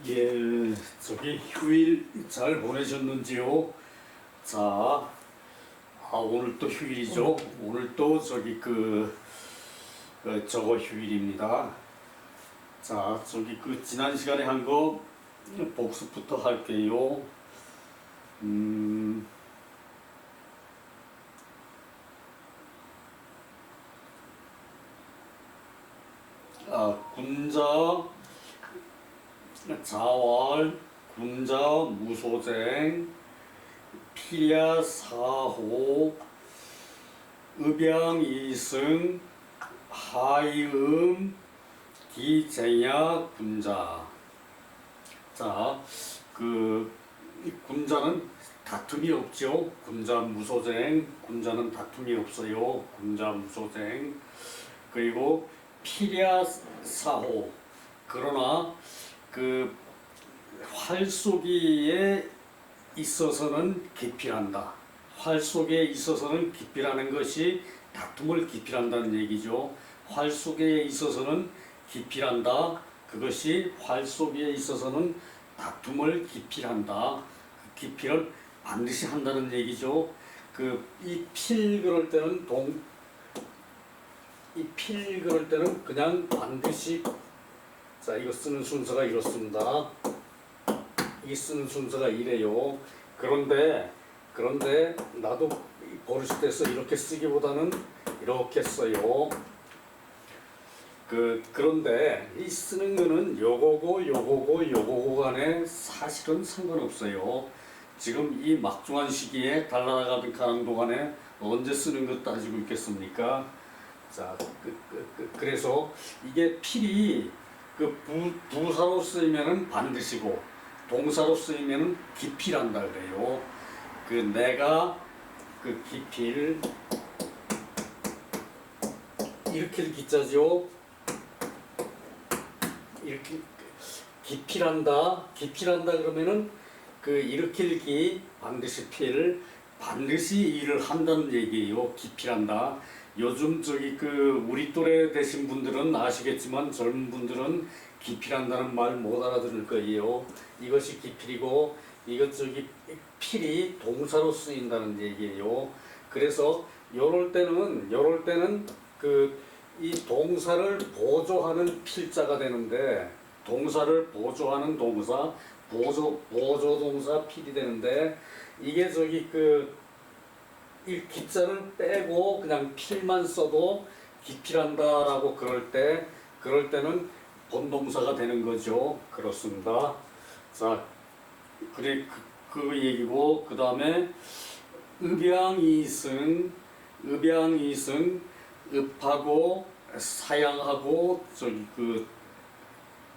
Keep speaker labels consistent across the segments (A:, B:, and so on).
A: 예, 저기 휴일 잘 보내셨는지요? 자, 오늘 또 휴일이죠. 오늘 또 저기 저거 휴일입니다. 자, 저기 지난 시간에 한 거 복습부터 할게요. 음, 군자, 자활, 군자, 무소쟁, 피야, 사호, 의병이승, 하이음, 기쟁야, 군자. 자, 이 군자는 다툼이 없죠. 군자, 무소쟁, 군자는 다툼이 없어요. 군자, 무소쟁. 그리고 피랴, 사호. 그러나 활 쏘기에 있어서는 기필한다. 활 쏘기에 있어서는 기필하는 것이 다툼을 기필한다는 얘기죠. 활 쏘기에 있어서는 기필한다. 그것이 활 쏘기에 있어서는 다툼을 기필한다. 그 기필을 반드시 한다는 얘기죠. 이 필 그럴 때는 이 필 그럴 때는 그냥 반드시, 자, 이거 쓰는 순서가 이렇습니다. 이 쓰는 순서가 이래요. 그런데 나도 버릇이 돼서 이렇게 쓰기보다는 이렇게 써요. 그런데 이 쓰는 거는 요거고 간에 사실은 상관없어요. 지금 이 막중한 시기에 달나가는 동안에 언제 쓰는 것 따지고 있겠습니까? 자, 그래서 이게 필이 부사로 쓰이면은 반드시고 동사로 쓰이면은 기필한다 그래요. 내가 기필, 일으킬 기자죠. 이렇게 기필한다 그러면은 일으킬 기 반드시 필, 반드시 일을 한다는 얘기예요. 기필한다. 요즘 우리 또래 되신 분들은 아시겠지만 젊은 분들은 기필한다는 말 못 알아들을 거예요. 이것이 기필이고 이것 필이 동사로 쓰인다는 얘기예요. 그래서 요럴 때는 이 동사를 보조하는 필자가 되는데, 동사를 보조하는 동사, 보조 동사 필이 되는데, 이게 이 기자를 빼고 그냥 필만 써도 기필한다라고 그럴 때는 본동사가 되는 거죠. 그렇습니다. 자, 그래 그 얘기고, 그 다음에 의병이승, 읍하고 사양하고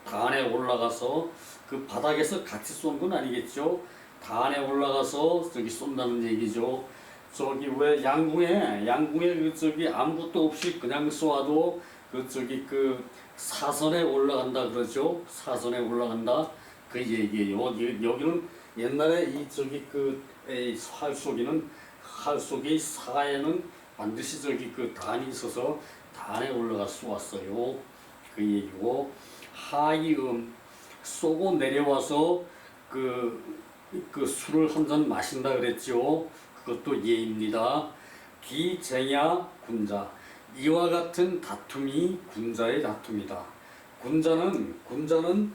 A: 단에 올라가서 바닥에서 같이 쏜 건 아니겠죠. 단에 올라가서 쏜다는 얘기죠. 왜 양궁에 아무것도 없이 그냥 쏘아도 사선에 올라간다 그러죠. 사선에 올라간다 그 얘기예요. 여기는 옛날에 활쏘기 사에는 반드시 단이 있어서 단에 올라가 쏘았어요. 그 얘기고, 하이음, 쏘고 내려와서 술을 한 잔 마신다 그랬죠. 그것도 예입니다. 기쟁야, 군자. 이와 같은 다툼이 군자의 다툼이다. 군자는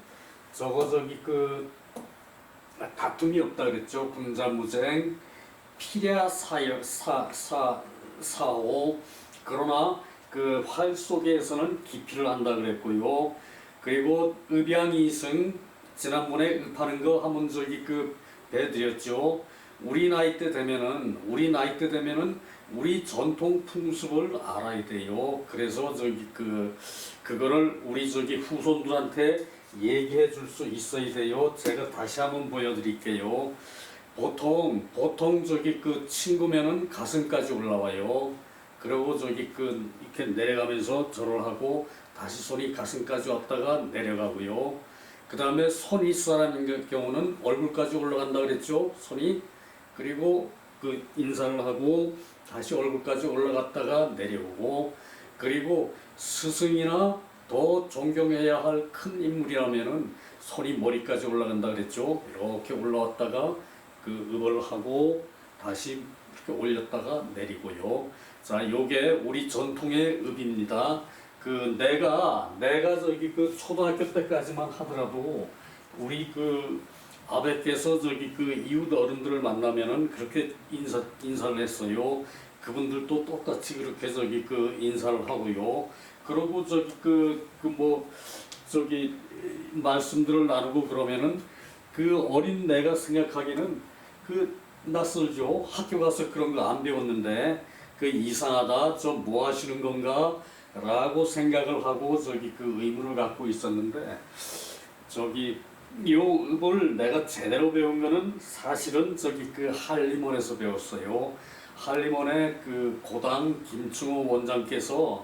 A: 다툼이 없다 그랬죠. 군자 무쟁, 피랴 사호. 그러나 활 속에서는 기필을 한다 그랬고요. 그리고 의병이승, 지난번에 읍하는 거 한번 배드렸죠. 우리 나이 때 되면은 우리 전통 풍습을 알아야 돼요. 그래서 그거를 우리 후손들한테 얘기해 줄 수 있어야 돼요. 제가 다시 한번 보여드릴게요. 보통 친구면은 가슴까지 올라와요. 그리고 이렇게 내려가면서 절을 하고 다시 손이 가슴까지 왔다가 내려가고요. 그 다음에 손 윗사람인 경우는 얼굴까지 올라간다 그랬죠. 손이. 그리고 인사를 하고 다시 얼굴까지 올라갔다가 내려오고, 그리고 스승이나 더 존경해야 할 큰 인물이라면은 손이 머리까지 올라간다 그랬죠. 이렇게 올라왔다가 그 읍을 하고 다시 이렇게 올렸다가 내리고요. 자, 요게 우리 전통의 읍입니다. 그 내가 저기 그 초등학교 때까지만 하더라도 우리 그 아베께서 저기 그 이웃 어른들을 만나면은 그렇게 인사를 했어요. 그분들도 똑같이 그렇게 저기 그 인사를 하고요. 그러고 저기 뭐 저기 말씀들을 나누고 그러면은 그 어린 내가 생각하기는 그 낯설죠. 학교 가서 그런 거 안 배웠는데 그 이상하다, 저 뭐 하시는 건가 라고 생각을 하고 저기 그 의문을 갖고 있었는데, 저기 요 읍을 내가 제대로 배운 거는 사실은 저기 그 한림원에서 배웠어요. 한림원의 그 고당 김충호 원장께서,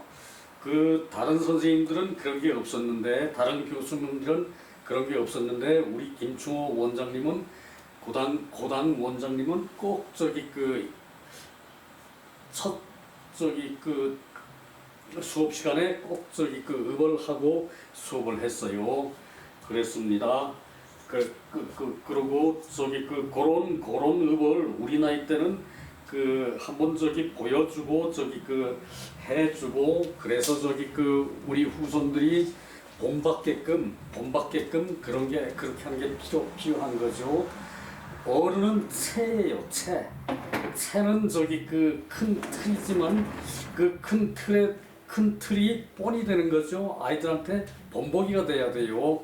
A: 그 다른 선생님들은 그런 게 없었는데, 다른 교수님들은 그런 게 없었는데, 우리 김충호 원장님은 고당 원장님은 꼭 저기 그 첫 저기 그 수업 시간에 꼭 저기 그 읍을 하고 수업을 했어요. 그랬습니다. 그러고 저기 그런 읍을 우리 나이 때는 그 한번 저기 보여주고 저기 그 해주고, 그래서 저기 그 우리 후손들이 본받게끔 그런 게 그렇게 하는 게 필요한 거죠. 어른은 채예요, 채. 채는 저기 그 큰 틀이지만 그 큰 틀이 본이 되는 거죠. 아이들한테 본보기가 돼야 돼요.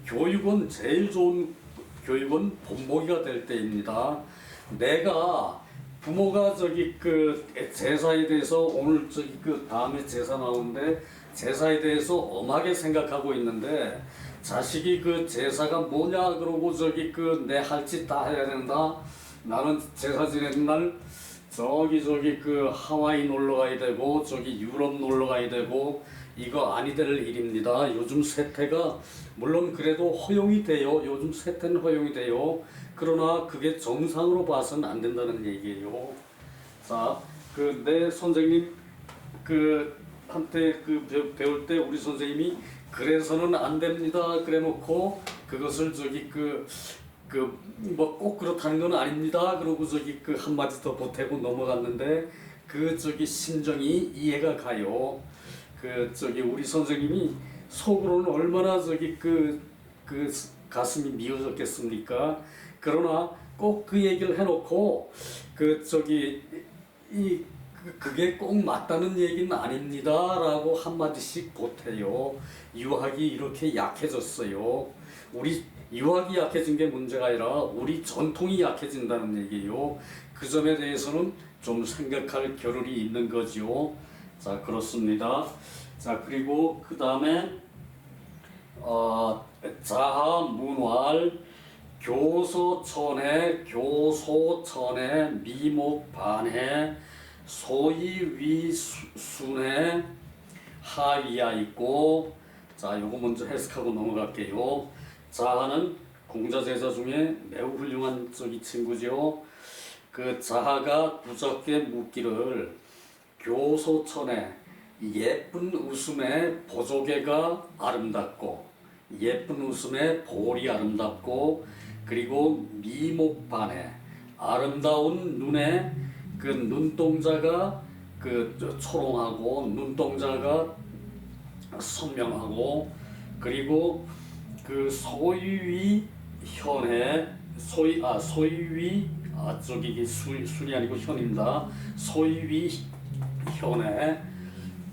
A: 교육은 제일 좋은 교육은 본보기가 될 때입니다. 내가 부모가 저기 그 제사에 대해서 오늘 저기 그 다음에 제사 나오는데 제사에 대해서 엄하게 생각하고 있는데, 자식이 그 제사가 뭐냐 그러고 저기 그 내 할 짓 다 해야 된다. 나는 제사 지내는 날 저기 그 하와이 놀러 가야 되고 저기 유럽 놀러 가야 되고, 이거 아니 될 일입니다. 요즘 세태가 물론 그래도 허용이 돼요. 요즘 세태는 허용이 돼요. 그러나 그게 정상으로 봐서는 안 된다는 얘기예요. 자, 그 내 선생님 그 한테 그 배울 때 우리 선생님이 그래서는 안 됩니다 그래 놓고, 그것을 저기 뭐 꼭 그렇다는 건 아닙니다 그러고 저기 그 한마디 더 보태고 넘어갔는데, 그 저기 심정이 이해가 가요. 그 저기 우리 선생님이 속으로는 얼마나 저기 그 가슴이 미어졌겠습니까? 그러나 꼭 그 얘기를 해놓고 그 저기 그게 꼭 맞다는 얘기는 아닙니다라고 한마디씩 보태요. 유학이 이렇게 약해졌어요. 우리 유학이 약해진 게 문제가 아니라 우리 전통이 약해진다는 얘기예요. 그 점에 대해서는 좀 생각할 겨를이 있는 거지요. 자, 그렇습니다. 자, 그리고 그 다음에 자하문활 교소천해 미목반해 소이위순해 하위야 있고, 자, 요거 먼저 해석하고 넘어갈게요. 자하는 공자제자 중에 매우 훌륭한 저기 친구죠. 그 자하가 부적게 묻기를, 교소천해 예쁜 웃음에 보조개가 아름답고, 예쁜 웃음에 볼이 아름답고, 그리고 미목반해 아름다운 눈에 그 눈동자가 그 초롱하고 눈동자가 선명하고, 그리고 그 소유위 현에 소유위 저기 순이 아니고 현입니다. 소유위 현에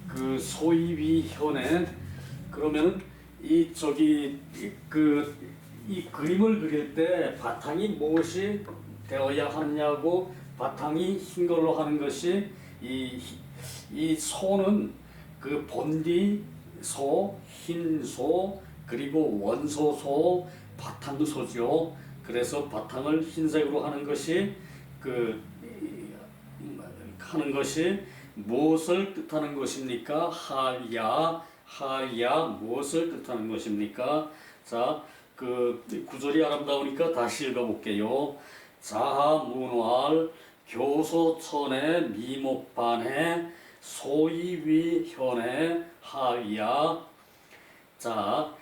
A: 그 소유위 현에 그러면은 이 저기 이 그림을 그릴 때 바탕이 무엇이 되어야 하느냐고, 바탕이 흰 걸로 하는 것이 이 소는 그 본디 소, 흰 소, 그리고 원소소, 바탕소죠. 그래서 바탕을 흰색으로 하는 것이 무엇을 뜻하는 것입니까? 하야 무엇을 뜻하는 것입니까? 자, 그 구절이 아름다우니까 다시 읽어볼게요. 자하문활 교소천해 미목반해 소이위현해 하야. 자,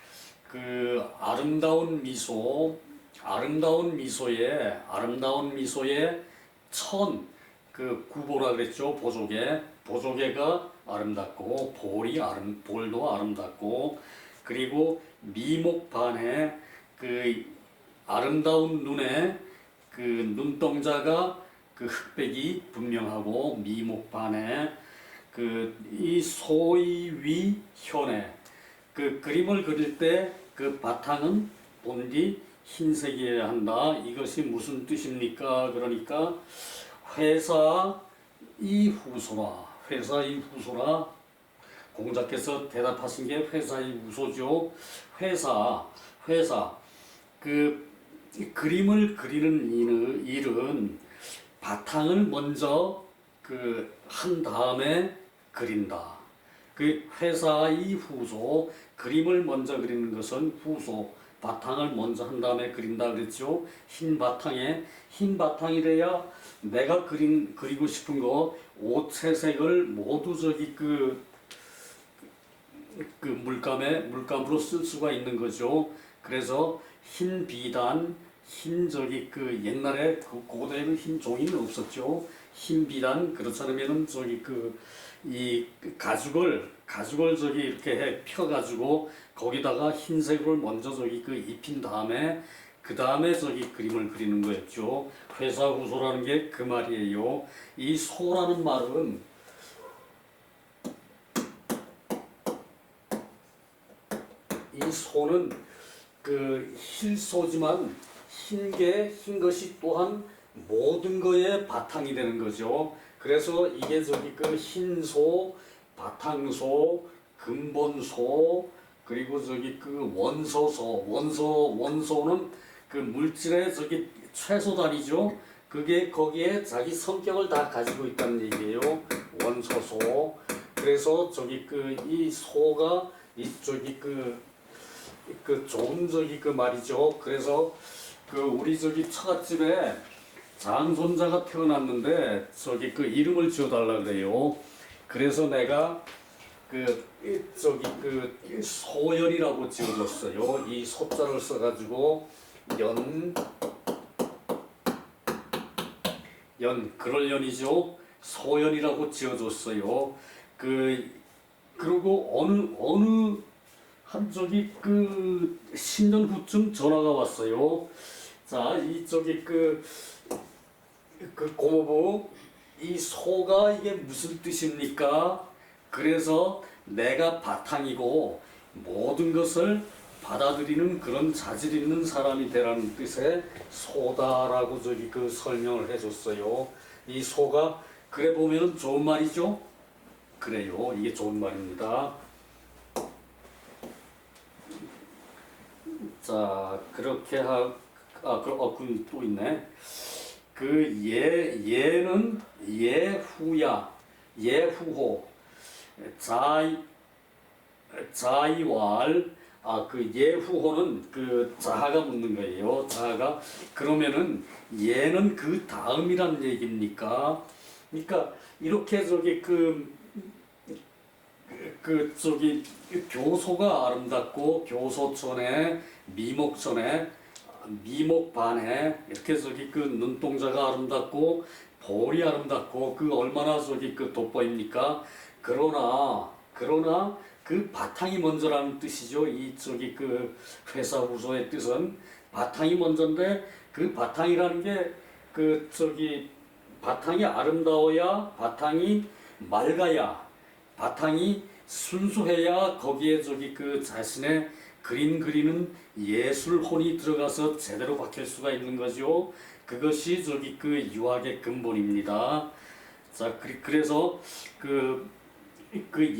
A: 그 아름다운 미소에 천, 그 구보라 그랬죠. 보조개가 아름답고 볼도 아름답고, 그리고 미목반에 그 아름다운 눈에 그 눈동자가 그 흑백이 분명하고, 미목반에 그 이 소위 현에 그 그림을 그릴 때 그 바탕은 본디 흰색이어야 한다. 이것이 무슨 뜻입니까? 그러니까 회사 이 후소라. 공자께서 대답하신 게 회사 이 후소죠. 회사 그 그림을 그리는 일은 바탕을 먼저 그 한 다음에 그린다. 그 회사의 후소, 그림을 먼저 그리는 것은 후소, 바탕을 먼저 한 다음에 그린다 그랬죠. 흰 바탕이래야 내가 그리고 싶은 거 옷채색을 모두 저기 그 물감으로 쓸 수가 있는 거죠. 그래서 흰 비단, 흰 저기 그 옛날에 그 고대에는 흰 종이는 없었죠. 흰 비단, 그렇지 않으면은 저기 이 가죽을 저기 이렇게 펴가지고 거기다가 흰색을 먼저 저기 그 입힌 다음에 그 다음에 저기 그림을 그리는 거였죠. 회사후소라는 게 그 말이에요. 이 소라는 말은 이 소는 그 힐소지만 흰 것이 또한 모든 거의 바탕이 되는 거죠. 그래서 이게 저기 그 흰소, 바탕소, 근본소, 그리고 저기 그 원소는 그 물질의 저기 최소 단위죠. 그게 거기에 자기 성격을 다 가지고 있다는 얘기예요. 원소소. 그래서 저기 그 이 소가 이 저기 그 좋은 저기 그 말이죠. 그래서 그 우리 저기 처갓집에 장손자가 태어났는데 저기 그 이름을 지어달라 그래요. 그래서 내가 저기 그 소연이라고 지어줬어요. 이 소자를 써가지고 그럴 연이죠. 소연이라고 지어줬어요. 그리고 어느 한 저기 그 10년 후쯤 전화가 왔어요. 자, 이 저기 그 고모부, 이 소가 이게 무슨 뜻입니까? 그래서 내가 바탕이고 모든 것을 받아들이는 그런 자질 있는 사람이 되라는 뜻의 소다라고 저기 그 설명을 해줬어요. 이 소가 그래 보면은 좋은 말이죠? 그래요. 이게 좋은 말입니다. 자, 그렇게 또 있네. 얘는 예후호, 자이왈, 그 예후호는 그 자하가 묻는 거예요. 자하가. 그러면은 얘는 그 다음이란 얘기입니까? 그러니까 이렇게 저기 저기 교소가 아름답고 교소천에 미목반에 이렇게 저기 그 눈동자가 아름답고 볼이 아름답고 그 얼마나 저기 그 돋보입니까? 그러나 그 바탕이 먼저라는 뜻이죠. 이 저기 그 회사후소의 뜻은 바탕이 먼저인데 그 바탕이라는 게 그 저기 바탕이 아름다워야, 바탕이 맑아야, 바탕이 순수해야 거기에 저기 그 자신의 그림 그리는 예술혼이 들어가서 제대로 박힐 수가 있는 거죠. 그것이 저기 그 유학의 근본입니다. 자, 그래서 그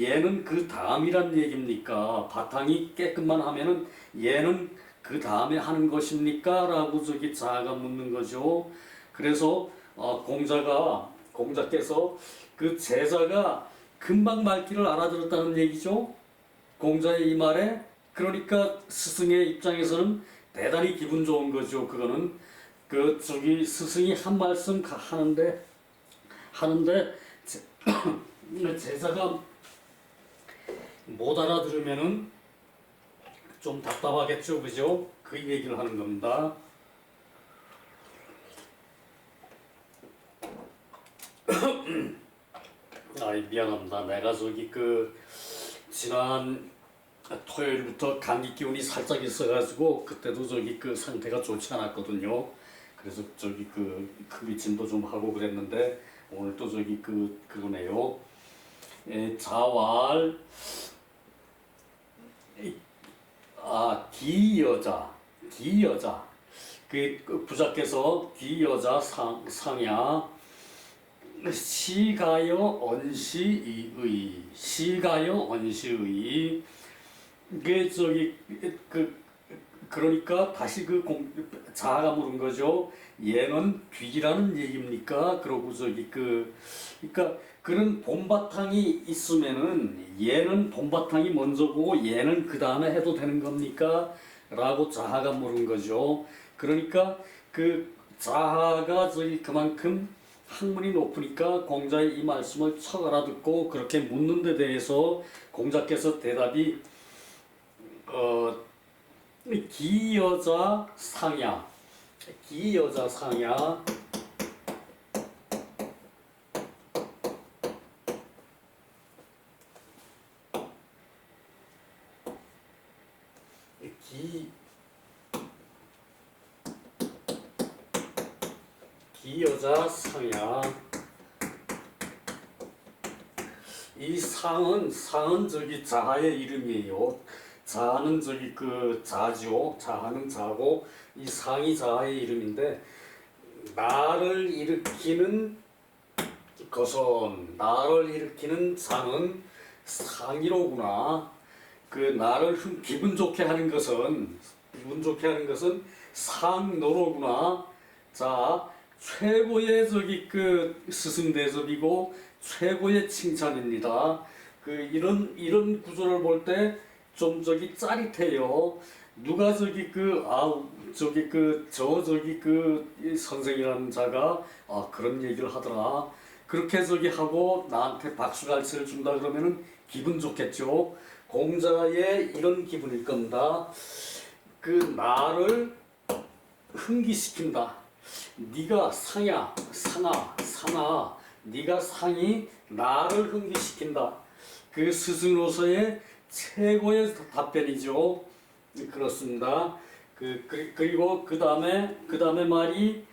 A: 얘는 그 다음이란 얘기입니까? 바탕이 깨끗만 하면은 얘는 그 다음에 하는 것입니까? 라고 저기 자아가 묻는 거죠. 그래서 공자께서 그 제자가 금방 말귀를 알아들었다는 얘기죠. 공자의 이 말에. 그러니까 스승의 입장에서는 대단히 기분 좋은 거죠. 그거는 저기 스승이 한 말씀 하는데 제자가 못 알아들으면은 좀 답답하겠죠, 그죠? 그 얘기를 하는 겁니다. 아이 미안합니다. 내가 저기 지난 토요일부터 감기 기운이 살짝 있어가지고 그때도 저기 상태가 좋지 않았거든요. 그래서 저기 크기침도 좀 하고 그랬는데 오늘 또 저기 그거네요. 자왈 기여자 부자께서 기여자 상야 시가여 언시의 이게 저기 그러니까 다시 자아가 물은 거죠. 얘는 뒤라는 얘기입니까? 그러고 저기 그러니까 그런 본바탕이 있으면은 얘는 본바탕이 먼저고 얘는 그 다음에 해도 되는 겁니까? 라고 자아가 물은 거죠. 그러니까 자아가 저기 그만큼 학문이 높으니까 공자의 이 말씀을 척 알아듣고 그렇게 묻는 데 대해서 공자께서 대답이 기여자 상야 기여자 상야 기여자 상야 이 상은 저기 자아의 이름이에요. 자아는 저기 자죠. 자아는 자고 이 상이 자아의 이름인데 나를 일으키는 것은 나를 일으키는 상은 상이로구나. 나를 기분 좋게 하는 것은 상노로구나. 자, 최고의 저기 스승대접이고 최고의 칭찬입니다. 이런 구조를 볼 때 좀 저기 짜릿해요. 누가 저기 이 선생이라는 자가 그런 얘기를 하더라. 그렇게 저기 하고 나한테 박수갈채를 준다 그러면은 기분 좋겠죠. 공자의 이런 기분일 겁니다. 나를 흥기시킨다. 네가 상아, 네가 상이 나를 흥기시킨다. 스승으로서의 최고의 답변이죠. 그렇습니다. 그리고 그 다음에 말이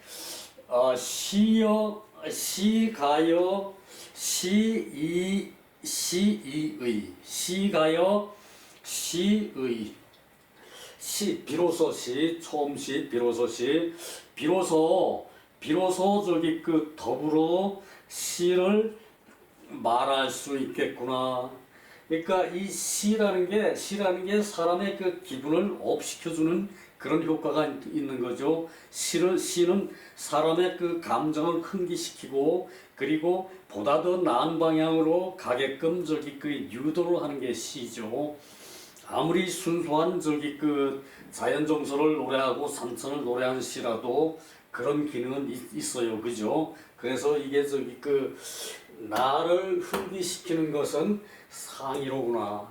A: 시가여 시의 비로소 처음 비로소 저기 더불어 시를 말할 수 있겠구나. 그러니까 이 시라는 게 사람의 기분을 업시켜주는 그런 효과가 있는 거죠. 시는 사람의 감정을 흥기시키고 그리고 보다 더 나은 방향으로 가게끔 저기 유도를 하는 게 시죠. 아무리 순수한 저기 자연 정서를 노래하고 산천을 노래하는 시라도 그런 기능은 있어요, 그죠? 그래서 이게 저기 나를 흥미시키는 것은 상이로구나.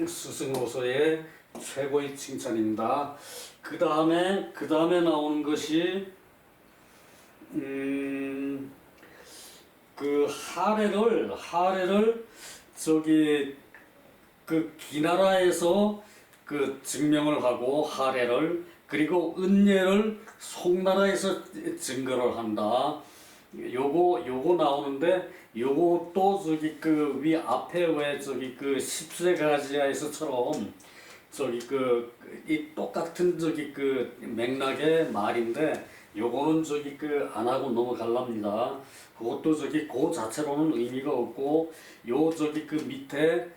A: 스승으로서의 최고의 칭찬입니다. 그 다음에 나오는 것이 하례를 저기 기나라에서 증명을 하고 하례를 그리고 은예를 송나라에서 증거를 한다. 요거 나오는데 요것도 저기 위 앞에 왜 저기 십세가지야에서처럼 저기 이 똑같은 저기 맥락의 말인데 요거는 저기 안 하고 넘어갈랍니다. 그것도 저기 그 자체로는 의미가 없고 요 저기 밑에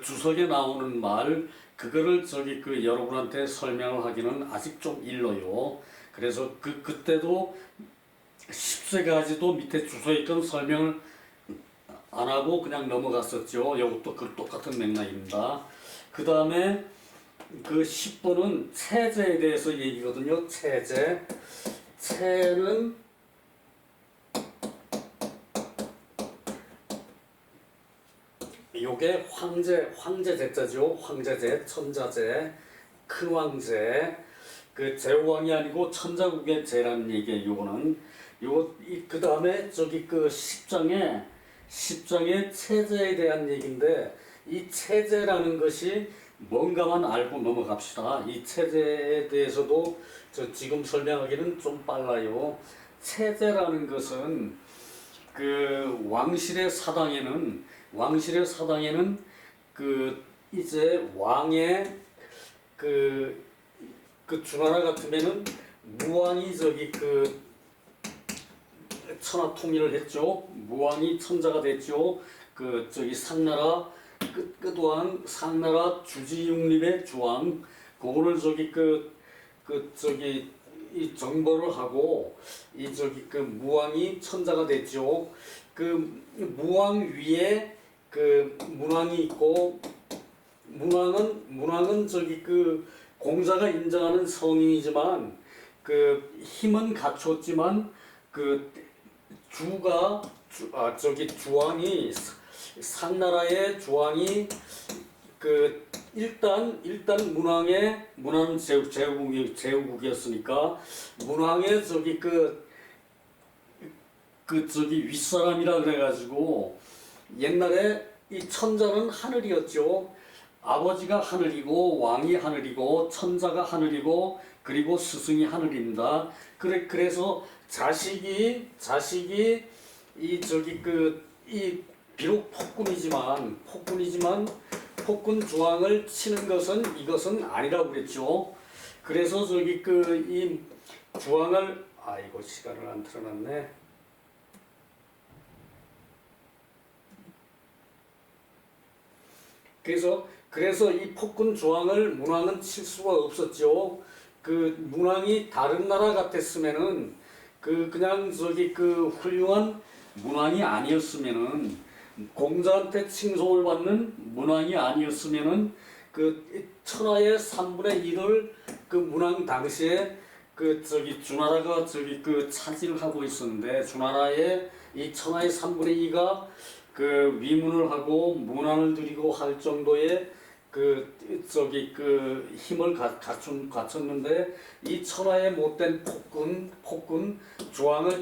A: 주석에 나오는 말 그거를 저기 여러분한테 설명을 하기는 아직 좀 일러요. 그래서 그때도 10세가지도 밑에 주석에 있던 설명을 안 하고 그냥 넘어갔었죠. 이것도 똑같은 맥락입니다. 그 다음에 10번은 체제에 대해서 얘기거든요. 체는 요게 황제 제자죠. 황제제, 천자제, 큰 황제. 그 제왕이 아니고 천자국의 제라는 얘기예요. 요거는 요거 그 다음에 저기 그 10장에 체제에 대한 얘기인데 이 체제라는 것이 뭔가만 알고 넘어갑시다. 이 체제에 대해서도 저 지금 설명하기는 좀 빨라요. 체제라는 것은 그 왕실의 사당에는 그 이제 왕의 그 주나라 같으면은 무왕이 저기 그 천하 통일을 했죠. 무왕이 천자가 됐죠. 그 저기 상나라 끝왕 상나라 주지육림의 주왕 그거를 저기 저기 이 정벌을 하고 이 저기 그 무왕이 천자가 됐죠. 그 무왕 위에 그 문왕이 있고 문왕은 저기 그 공자가 인정하는 성인이지만 그 힘은 갖췄지만 그 저기 주왕이 상나라의 주왕이 그 일단 문왕은 제후국이었으니까 문왕의 저기 저기 윗사람이라 그래가지고 옛날에 이 천자는 하늘이었죠. 아버지가 하늘이고 왕이 하늘이고 천자가 하늘이고 그리고 스승이 하늘입니다. 그래서 자식이 이 저기 이 비록 폭군이지만 폭군 주왕을 치는 것은 이것은 아니라고 그랬죠. 그래서 저기 이 주왕을 아이고 시간을 안 틀어놨네. 그래서 이 폭군 주왕을 문왕은 칠 수가 없었죠. 그 문왕이 다른 나라 같았으면은 그냥 저기 훌륭한 문왕이 아니었으면은 공자한테 칭송을 받는 문왕이 아니었으면은 그 천하의 3분의 1을 그 문왕 당시에 저기 주나라가 저기 차지를 하고 있었는데 주나라의 이 천하의 3분의 2가 그 위문을 하고 문안을 드리고 할 정도의 저기 힘을 갖췄는데 이 천하의 못된 폭군 주왕을